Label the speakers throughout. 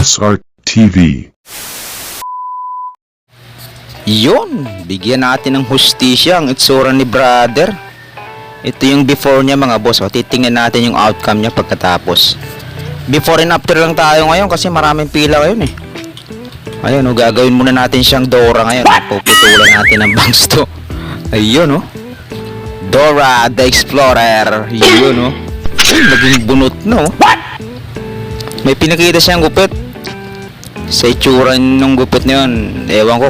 Speaker 1: SR TV.
Speaker 2: Yun, bigyan natin ng hustisya ang itsura ni brother. Ito yung before niya mga boss. O, titingnan natin yung outcome niya pagkatapos. Before and after lang tayo ngayon kasi maraming pila ngayon eh. Ayun o, gagawin muna natin siyang Dora ngayon. Puputulan natin ang bangs to. Ayun o. Dora the Explorer. Yun o. Naging bunot no. May pinakita siyang gupit. Sa itsura ng gupit na yun, ewan ko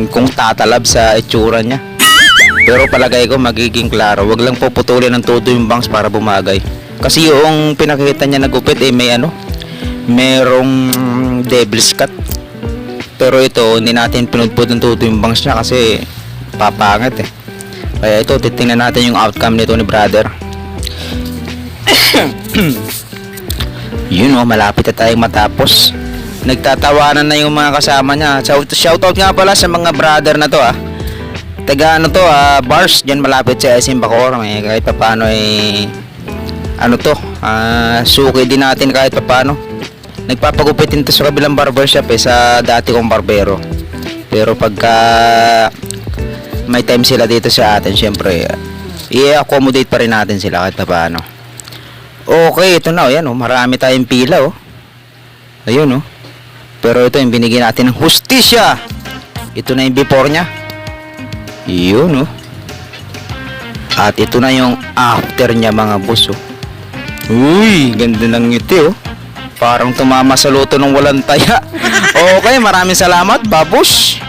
Speaker 2: kung tatalab sa itsura niya. Pero palagay ko magiging klaro. Wag lang puputulin ng todo yung bangs para bumagay. Kasi yung pinakita niya na gupit merong devil's cut. Pero ito, hindi natin pinudpud ng todo yung bangs niya kasi papangit eh. Kaya ito, titingnan natin yung outcome nito ni brother. Yun o, malapit na tayong matapos. Nagtatawanan na yung mga kasama niya. Shoutout nga pala sa mga brother na to taga ano to, bars dyan malapit sa SM Bacoor. Kahit paano suki din natin kahit paano. Nagpapagupitin to sa kabilang barbershop sa dati kong barbero. Pero pagka may time sila dito sa atin, syempre i-accommodate pa rin natin sila kahit paano. Okay, ito na yan marami tayong pila ayun pero ito yung binigyan natin ng hustisya. Ito na yung before nya. Yun at ito na yung after nya mga boss Uy, ganda ng ngiti parang tumama sa luto ng walang taya. Okay, maraming salamat babush.